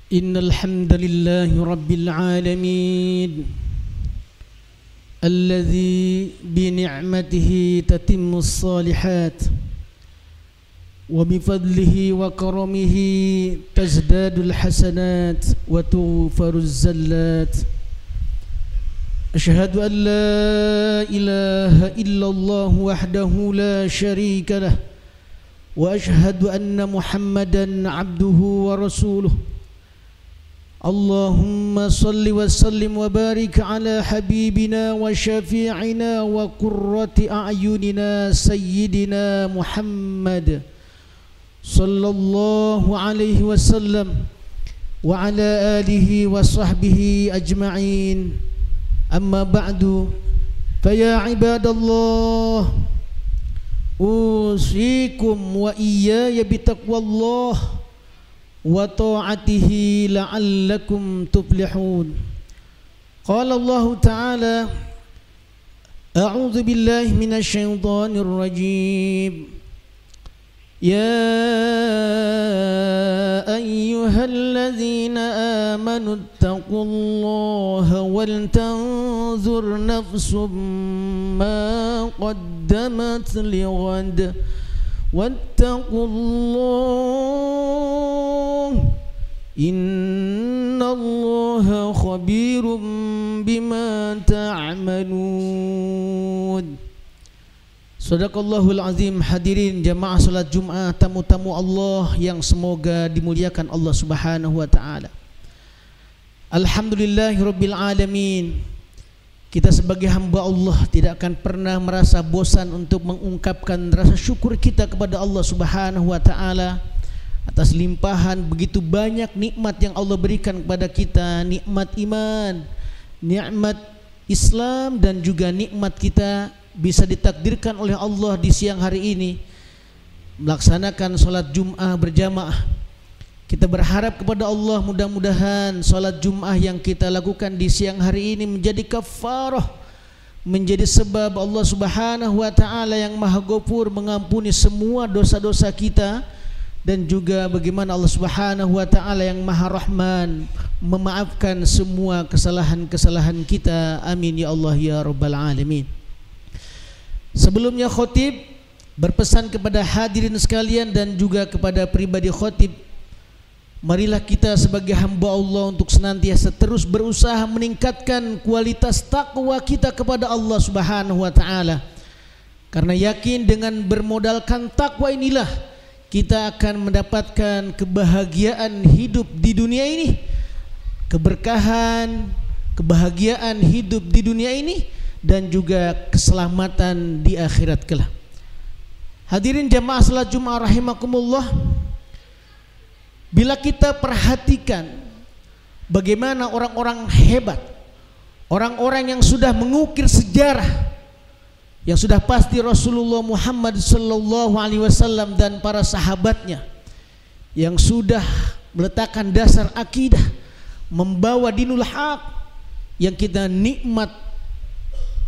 إن الحمد لله رب العالمين الذي بنعمته تتم الصالحات وبفضله وكرمه تزداد الحسنات وتغفر الزلات. أشهد أن لا إله إلا الله وحده لا شريك له وأشهد أن محمدا عبده ورسوله. اللهم صل وسلم وبارك على حبيبنا وشفيعنا وقرة أعيننا سيدنا محمد صلى الله عليه وسلم وعلى آله وصحبه أجمعين. أما بعد فيا عباد الله أوصيكم وإياي بتقوى الله وطاعته لعلكم تفلحون. قال الله تعالى: أعوذ بالله من الشيطان الرجيم. يا أيها الذين آمنوا اتقوا الله ولتنظر نفس ما قدمت لغد واتقوا الله إن الله خبير بما تعملون. Sadaqallahul azim. Hadirin jamaah salat Jumat, tamu-tamu Allah yang semoga dimuliakan Allah Subhanahu wa taala. Alhamdulillahirabbil alamin. Kita sebagai hamba Allah tidak akan pernah merasa bosan untuk mengungkapkan rasa syukur kita kepada Allah Subhanahu wa taala atas limpahan begitu banyak nikmat yang Allah berikan kepada kita, nikmat iman, nikmat Islam, dan juga nikmat kita bisa ditakdirkan oleh Allah di siang hari ini melaksanakan salat Jum'ah berjamaah. Kita berharap kepada Allah mudah-mudahan salat Jum'ah yang kita lakukan di siang hari ini menjadi kafarah, menjadi sebab Allah Subhanahu wa taala yang Maha Ghafur mengampuni semua dosa-dosa kita, dan juga bagaimana Allah Subhanahu wa taala yang Maha Rahman memaafkan semua kesalahan-kesalahan kita. Amin ya Allah ya rabbal alamin. Sebelumnya khotib berpesan kepada hadirin sekalian dan juga kepada pribadi khotib, marilah kita sebagai hamba Allah untuk senantiasa terus berusaha meningkatkan kualitas takwa kita kepada Allah Subhanahu wa taala. Karena yakin dengan bermodalkan takwa inilah kita akan mendapatkan kebahagiaan hidup di dunia ini, keberkahan, kebahagiaan hidup di dunia ini, dan juga keselamatan di akhirat kelak. Hadirin jamaah salat Jumat rahimakumullah, bila kita perhatikan bagaimana orang-orang hebat, orang-orang yang sudah mengukir sejarah, yang sudah pasti Rasulullah Muhammad sallallahu alaihi wasallam dan para sahabatnya yang sudah meletakkan dasar akidah, membawa dinul haq, yang kita nikmat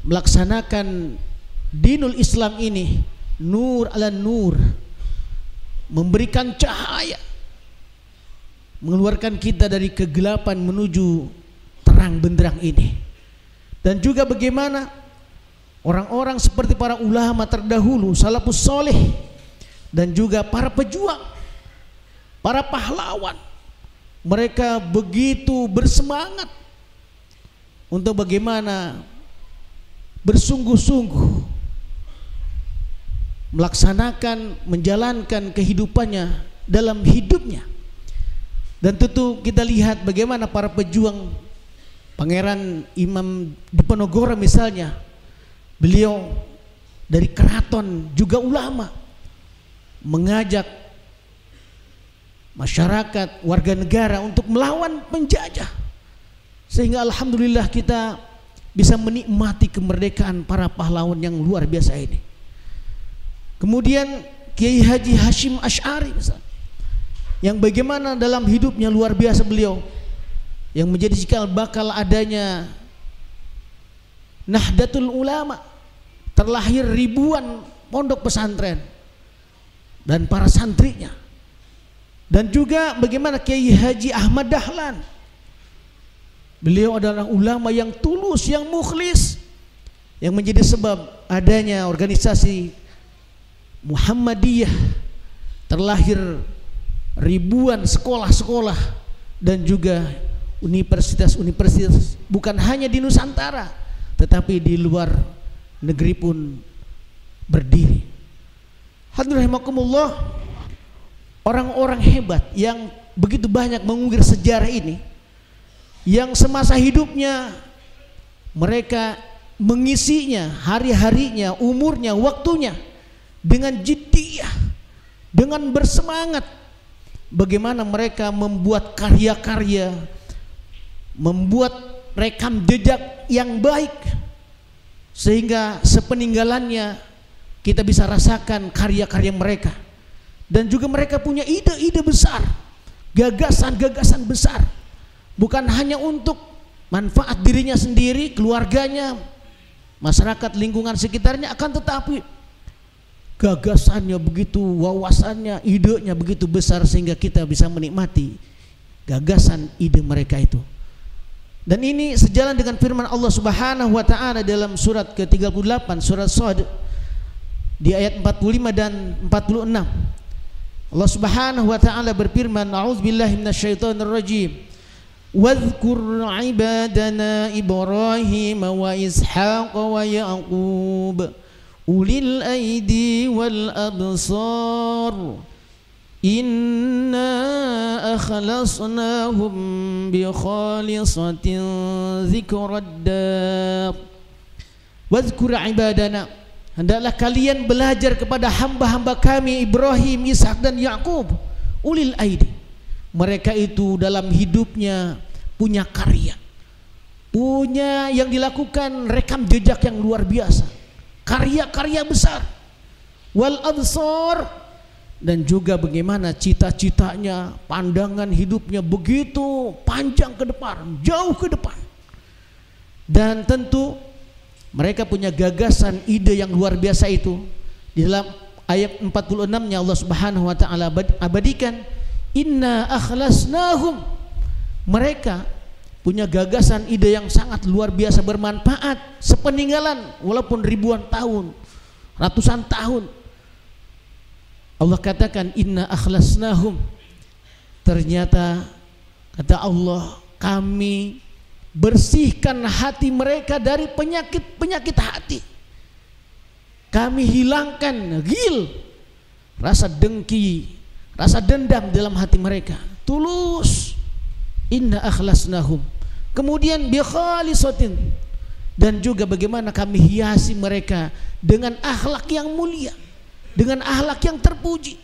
melaksanakan dinul Islam ini, nur ala nur, memberikan cahaya, mengeluarkan kita dari kegelapan menuju terang benderang ini. Dan juga bagaimana orang-orang seperti para ulama terdahulu, salafus soleh, dan juga para pejuang, para pahlawan, mereka begitu bersemangat untuk bagaimana bersungguh-sungguh melaksanakan, menjalankan kehidupannya dalam hidupnya. Dan tentu kita lihat bagaimana para pejuang, Pangeran Imam Diponegoro misalnya, beliau dari keraton juga ulama, mengajak masyarakat, warga negara untuk melawan penjajah, sehingga alhamdulillah kita bisa menikmati kemerdekaan para pahlawan yang luar biasa ini. Kemudian Kiai Haji Hashim Asy'ari misalnya, yang bagaimana dalam hidupnya luar biasa beliau, yang menjadi cikal bakal adanya Nahdlatul Ulama, terlahir ribuan pondok pesantren dan para santrinya Dan juga bagaimana Kiai Haji Ahmad Dahlan. Beliau adalah ulama yang tulus, yang mukhlis, yang menjadi sebab adanya organisasi Muhammadiyah, terlahir ribuan sekolah-sekolah dan juga universitas-universitas, bukan hanya di Nusantara tetapi di luar negeri pun berdiri. Hadirin rahimakumullah, orang-orang hebat yang begitu banyak mengukir sejarah ini, yang semasa hidupnya mereka mengisinya, hari-harinya, umurnya, waktunya dengan jiddiyah, dengan bersemangat. Bagaimana mereka membuat karya-karya, membuat rekam jejak yang baik, sehingga sepeninggalannya kita bisa rasakan karya-karya mereka. Dan juga mereka punya ide-ide besar, gagasan-gagasan besar, bukan hanya untuk manfaat dirinya sendiri, keluarganya, masyarakat lingkungan sekitarnya, akan tetapi gagasannya begitu, wawasannya, idenya begitu besar sehingga kita bisa menikmati gagasan ide mereka itu. Dan ini sejalan dengan firman Allah Subhanahu wa taala dalam surat ke-38 surat Shad di ayat 45 dan 46. Allah Subhanahu wa taala berfirman, a'udzubillahi minasyaitonir rajim. Wadhkur ibadana Ibrahim wa Ishaq wa Yaqub ulil aidi wal absar inna akhlasnahum bi khalisatin zikrad dar. Wadhkur ibadana, hendaklah kalian belajar kepada hamba-hamba kami Ibrahim, Ishak dan Yakub, ulil aidi, mereka itu dalam hidupnya punya karya, punya yang dilakukan rekam jejak yang luar biasa, karya-karya besar. Wal absar, dan juga bagaimana cita-citanya, pandangan hidupnya begitu panjang ke depan, jauh ke depan. Dan tentu mereka punya gagasan, ide yang luar biasa itu. Di dalam ayat 46-nya Allah Subhanahu wa taala abadikan, inna akhlasnahum, mereka punya gagasan, ide yang sangat luar biasa, bermanfaat sepeninggalan walaupun ribuan tahun, ratusan tahun. Allah katakan inna akhlasnahum, ternyata kata Allah, kami bersihkan hati mereka dari penyakit hati. Kami hilangkan ghil, rasa dengki, rasa dendam dalam hati mereka. Tulus. Inna akhlasnahum. Kemudian bi khalisatin, dan juga bagaimana kami hiasi mereka dengan akhlak yang mulia, dengan akhlak yang terpuji.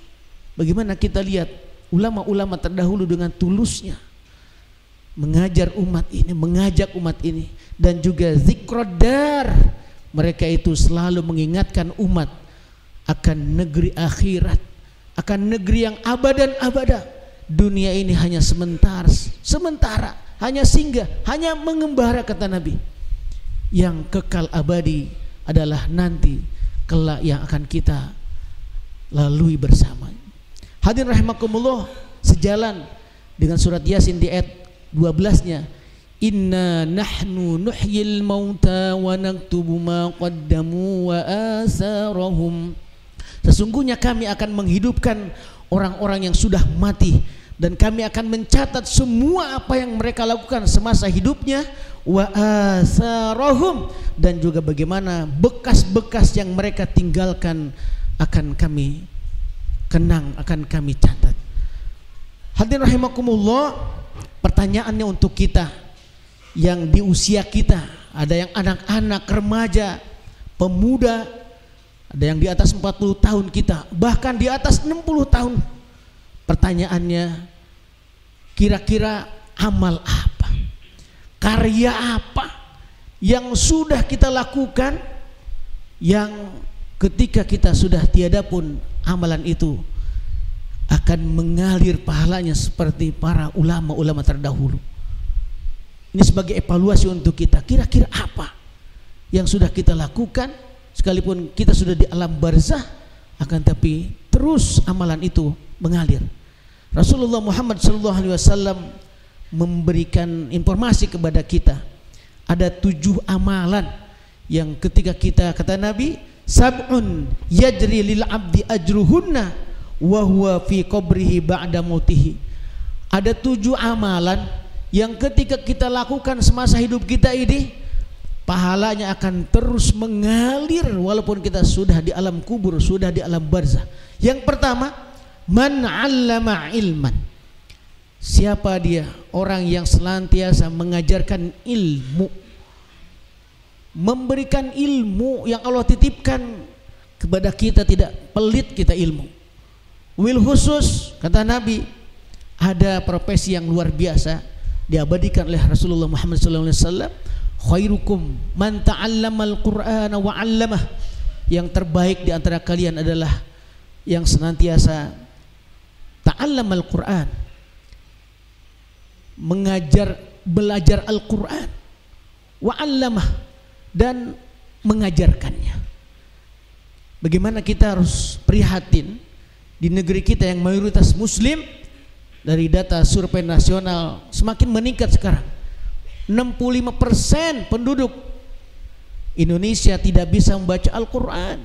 Bagaimana kita lihat ulama-ulama terdahulu dengan tulusnya mengajar umat ini, mengajak umat ini, dan juga zikrad dar, mereka itu selalu mengingatkan umat akan negeri akhirat, akan negeri yang abadan abada. Dunia ini hanya sementara, hanya singgah, hanya mengembara, kata Nabi. Yang kekal abadi adalah nanti kelak yang akan kita lalui bersama. Hadirin rahimakumullah, sejalan dengan surat Yasin di ayat 12-nya, inna nahnu nuhyil mauta wa naktubu ma qaddamu wa asarahum, sesungguhnya kami akan menghidupkan orang-orang yang sudah mati, dan kami akan mencatat semua apa yang mereka lakukan semasa hidupnya, wa asarahum, dan juga bagaimana bekas-bekas yang mereka tinggalkan akan kami kenang, akan kami catat. Hadirin rahimakumullah, pertanyaannya untuk kita yang di usia kita, ada yang anak-anak, remaja, pemuda, ada yang di atas 40 tahun kita, bahkan di atas 60 tahun. Pertanyaannya, kira-kira amal apa, karya apa yang sudah kita lakukan, yang ketika kita sudah tiada pun amalan itu akan mengalir pahalanya seperti para ulama-ulama terdahulu. Ini sebagai evaluasi untuk kita, kira-kira apa yang sudah kita lakukan, sekalipun kita sudah di alam barzah, akan tapi terus amalan itu mengalir. Rasulullah Muhammad SAW memberikan informasi kepada kita, ada 7 amalan yang ketika kita, kata Nabi, sab'un yajri lil abdi ajruhunna wa huwa fi qabrihi ba'da mautihi. Ada 7 amalan yang ketika kita lakukan semasa hidup kita ini, pahalanya akan terus mengalir walaupun kita sudah di alam kubur, sudah di alam barzah. Yang pertama, man 'allama ilman. Siapa dia? Orang yang senantiasa mengajarkan ilmu, memberikan ilmu yang Allah titipkan kepada kita, tidak pelit kita ilmu. Wil khusus, kata Nabi, ada profesi yang luar biasa diabadikan oleh Rasulullah Muhammad SAW. Khairukum man ta'allamal Qur'ana wa 'allamah. Yang terbaik di antara kalian adalah yang senantiasa ta'allamal Qur'an, mengajar, belajar Al-Qur'an, wa 'allamah, dan mengajarkannya. Bagaimana kita harus prihatin di negeri kita yang mayoritas muslim. Dari data survei nasional semakin meningkat sekarang. 65% penduduk Indonesia tidak bisa membaca Al-Quran.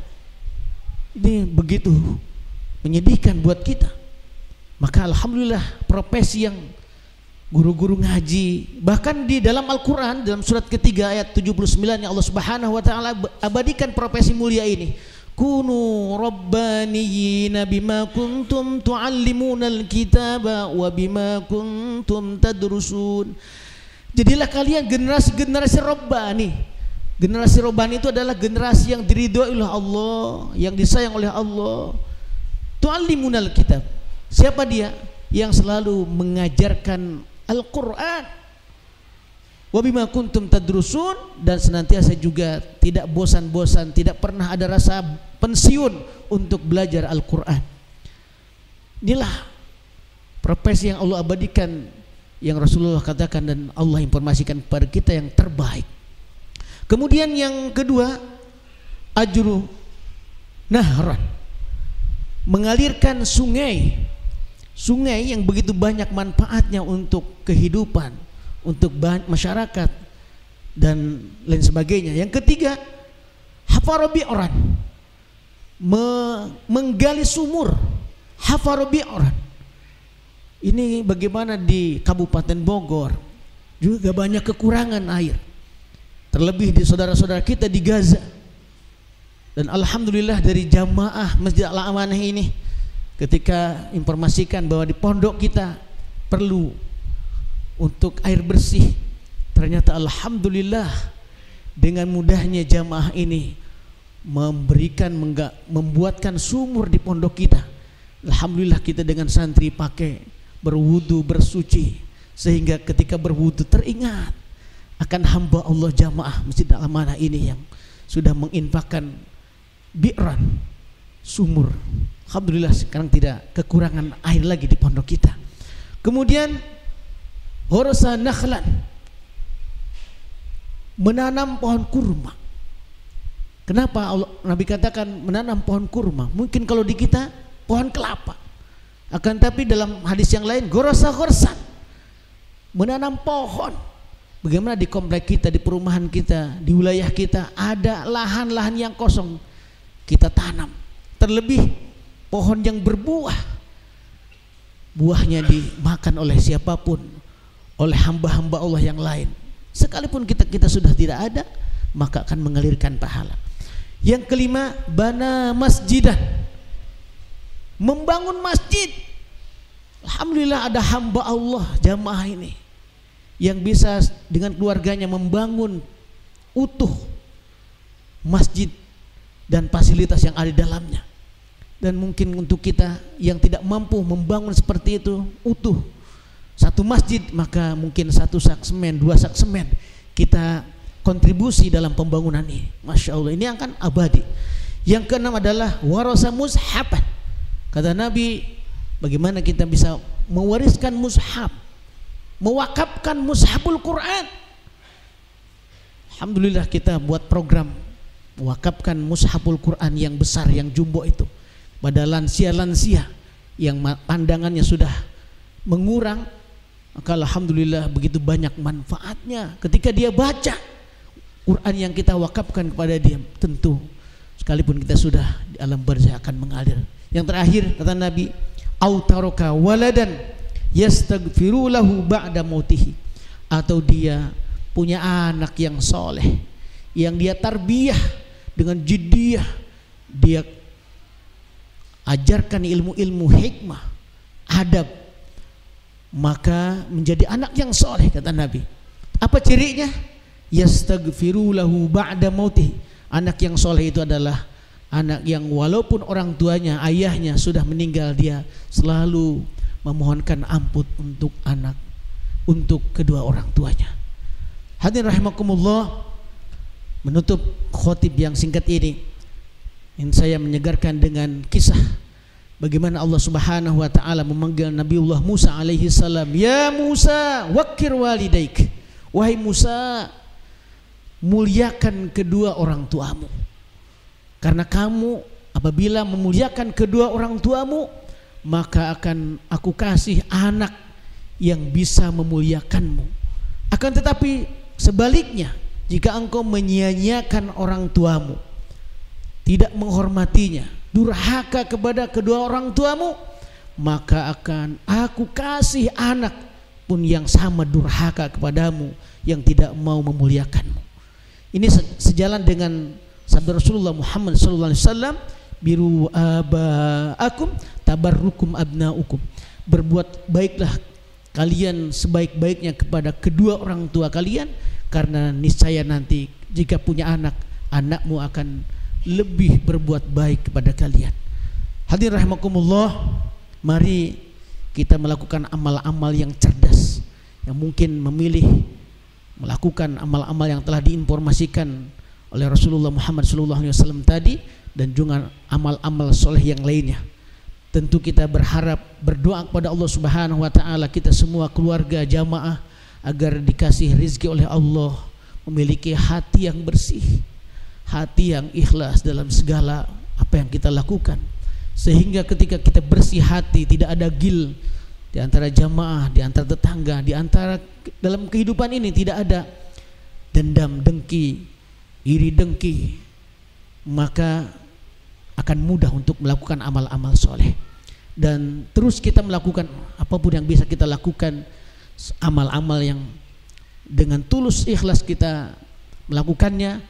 Ini begitu menyedihkan buat kita. Maka alhamdulillah profesi yang guru-guru ngaji, bahkan di dalam Al-Quran dalam surat ketiga ayat 79 yang Allah Subhanahu wa taala abadikan profesi mulia ini. Kunu rabbaniyina bima kuntum tuallimunal kitaba wa bima kuntum tadrusun. Jadilah kalian generasi Rabbani. Generasi Rabbani itu adalah generasi yang diridhoi oleh Allah, yang disayang oleh Allah. Tuallimunal kitab. Siapa dia? Yang selalu mengajarkan Al-Quran. Wa bima kuntum tadrusun, dan senantiasa juga tidak bosan-bosan, tidak pernah ada rasa pensiun untuk belajar Al-Quran. Inilah profesi yang Allah abadikan, yang Rasulullah katakan dan Allah informasikan kepada kita yang terbaik. Kemudian yang kedua, ajru nahran, mengalirkan sungai yang begitu banyak manfaatnya untuk kehidupan, untuk masyarakat dan lain sebagainya. Yang ketiga, hafarobi orang, menggali sumur. Hafarobi orang ini bagaimana di Kabupaten Bogor juga banyak kekurangan air, terlebih di saudara-saudara kita di Gaza. Dan alhamdulillah dari jamaah Masjid Al-Amanah ini ketika informasikan bahwa di pondok kita perlu untuk air bersih, ternyata alhamdulillah dengan mudahnya jamaah ini membuatkan sumur di pondok kita. Alhamdulillah kita dengan santri pakai berwudu, bersuci, sehingga ketika berwudu teringat akan hamba Allah jamaah Masjid Al-Amanah ini yang sudah menginfakkan bi'ran, sumur. Alhamdulillah sekarang tidak kekurangan air lagi di pondok kita. Kemudian Ghorasa nakhlan, menanam pohon kurma. Kenapa Nabi katakan menanam pohon kurma? Mungkin kalau di kita pohon kelapa, akan tapi dalam hadis yang lain ghorasa ghorsan, menanam pohon. Bagaimana di komplek kita, di perumahan kita, di wilayah kita ada lahan-lahan yang kosong, kita tanam. Terlebih pohon yang berbuah, buahnya dimakan oleh siapapun, oleh hamba-hamba Allah yang lain. Sekalipun kita sudah tidak ada, maka akan mengalirkan pahala. Yang kelima, bana masjidan, membangun masjid. Alhamdulillah ada hamba Allah jamaah ini yang bisa dengan keluarganya membangun utuh masjid dan fasilitas yang ada di dalamnya. Dan mungkin untuk kita yang tidak mampu membangun seperti itu utuh satu masjid, maka mungkin 1 sak semen, 2 sak semen kita kontribusi dalam pembangunan ini. Masya Allah, ini akan abadi. Yang keenam adalah warasa mushafan. Kata Nabi, bagaimana kita bisa mewariskan mushaf, mewakafkan mushaful Quran. Alhamdulillah kita buat program mewakafkan mushaful Quran yang besar, yang jumbo itu pada lansia-lansia yang pandangannya sudah mengurang, maka alhamdulillah begitu banyak manfaatnya ketika dia baca Quran yang kita wakafkan kepada dia. Tentu sekalipun kita sudah di alam barzakh akan mengalir. Yang terakhir kata Nabi, au taraka waladan yastaghfiru lahu ba'da mautihi, atau dia punya anak yang soleh, yang dia tarbiyah dengan jiddiyah, dia ajarkan ilmu-ilmu hikmah, adab, maka menjadi anak yang soleh kata Nabi. Apa cirinya? Yastaghfiru lahu ba'da mautih. Anak yang soleh itu adalah anak yang walaupun orang tuanya, ayahnya sudah meninggal, dia selalu memohonkan ampun untuk anak, untuk kedua orang tuanya. Hadirin rahimakumullah, menutup khotib yang singkat ini, ingin saya menyegarkan dengan kisah bagaimana Allah Subhanahu wa taala memanggil Nabiullah Musa alaihi salam, "Ya Musa, waqqir walidaik." Wahai Musa, muliakan kedua orang tuamu. Karena kamu apabila memuliakan kedua orang tuamu, maka akan aku kasih anak yang bisa memuliakanmu. Akan tetapi sebaliknya, jika engkau menyia-nyiakan orang tuamu, tidak menghormatinya, durhaka kepada kedua orang tuamu, maka akan aku kasih anak pun yang sama durhaka kepadamu, yang tidak mau memuliakanmu. Ini sejalan dengan sabda Rasulullah Muhammad SAW, biru abaakum tabarrukum abnaukum. Berbuat baiklah kalian sebaik-baiknya kepada kedua orang tua kalian, karena niscaya nanti jika punya anak, anakmu akan lebih berbuat baik kepada kalian. Hadirin rahimakumullah, mari kita melakukan amal-amal yang cerdas, yang mungkin memilih melakukan amal-amal yang telah diinformasikan oleh Rasulullah Muhammad SAW tadi, dan juga amal-amal soleh yang lainnya. Tentu kita berharap, berdoa kepada Allah Subhanahu wa taala, kita semua keluarga jamaah agar dikasih rizki oleh Allah, memiliki hati yang bersih, hati yang ikhlas dalam segala apa yang kita lakukan, sehingga ketika kita bersih hati, tidak ada gil di antara jamaah, di antara tetangga, di antara dalam kehidupan ini tidak ada dendam, dengki, iri dengki, maka akan mudah untuk melakukan amal-amal soleh. Dan terus kita melakukan apapun yang bisa kita lakukan, amal-amal yang dengan tulus ikhlas kita melakukannya,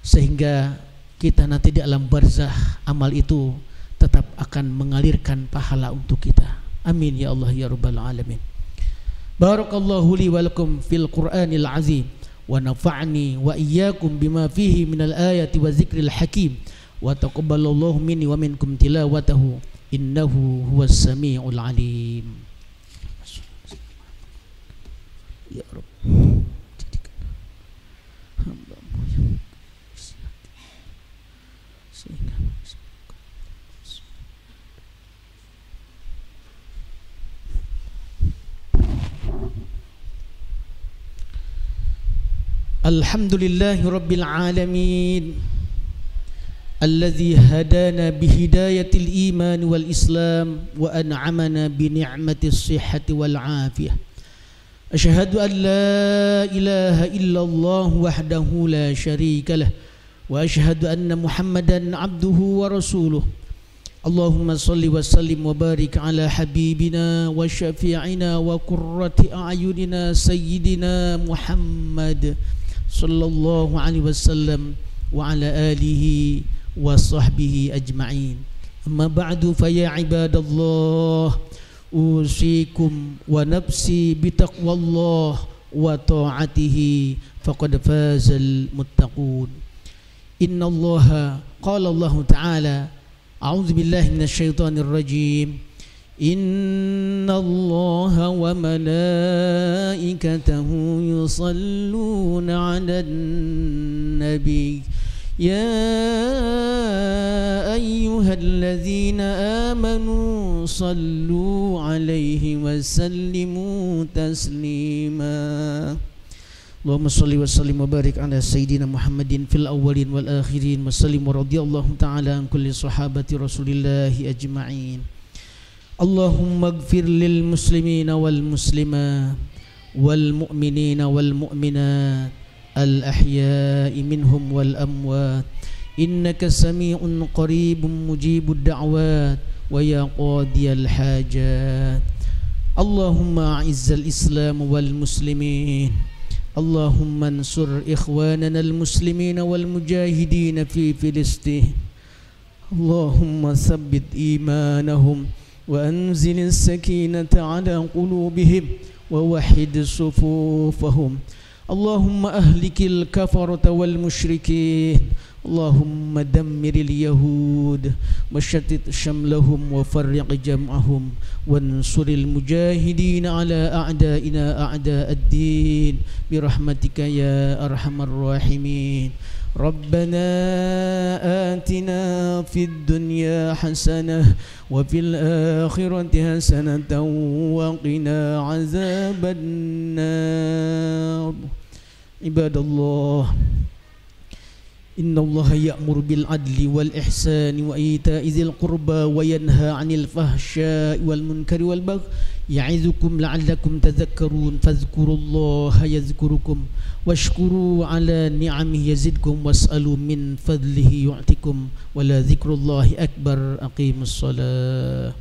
sehingga kita nanti di alam barzakh amal itu tetap akan mengalirkan pahala untuk kita. Amin ya Allah ya rabbal alamin. Barakallahu li wa lakum fil Qur'anil azim, wa nafa'ni wa iyyakum bima fihi minal ayati wa zikril hakim, wa taqabbalallahu minni wa minkum tilawatahu, innahu huwas samiul alim. Ya Rabb, jadikan hamba-Mu yang sehingga Alhamdulillahi Rabbil Alamin, alladzi hadana bihidayatil iman wal islam, wa an'amana bi ni'matis sihhati wal afiyah. Asyhadu an la ilaha illallah wahdahu la syarika lah, wa asyhadu anna Muhammadan abduhu wa rasuluh. Allahumma salli wa sallim wa barik ala habibina wa syafi'ina wa qurrati a'yunina sayyidina Muhammad sallallahu alaihi wasallam wa ala alihi wa sahbihi ajma'in. Amma ba'du, fa ya ibadallah, usikum wa nafsi bitaqwallah wa ta'atihi, faqad fazal muttaqun. Inna allaha qala Allah ta'ala, a'udzu billahi minasy syaithanir rajim, inna allaha wa malaikatahu yusalluna 'alan nabi ya ayyuhalladzina amanu sallu 'alaihi wa sallimu taslima. Allahumma salli wa sallim wa barik ala sayyidina Muhammadin fil awwalin wal akhirin, wa sallim wa radiyallahu ta'ala an kulli sahabati Rasulillahi ajma'in. اللهم اغفر للمسلمين والمسلمات والمؤمنين والمؤمنات الأحياء منهم والأموات إنك سميع قريب مجيب الدعوات ويا قاضي الحاجات. اللهم أعز الإسلام والمسلمين، اللهم انصر إخواننا المسلمين والمجاهدين في فلسطين، اللهم ثبت إيمانهم وأنزل السكينة على قلوبهم ووحد صفوفهم. اللهم أهلك الكفرة والمشركين، اللهم دمر اليهود وشتت شملهم وفرق جمعهم وانصر المجاهدين على أعدائنا أعداء الدين برحمتك يا أرحم الراحمين. ربنا آتنا في الدنيا حسنة وفي الآخرة حسنة وقنا عذاب النار. عباد الله، إن الله يأمر بالعدل والإحسان وإيتاء ذي القربى وينهى عن الفحشاء والمنكر والبغي يعظكم لعلكم تذكرون. فاذكروا الله يذكركم واشكروا على نعمه يزدكم واسألوا من فضله يعطكم ولذكر الله أكبر. أقيموا الصلاة.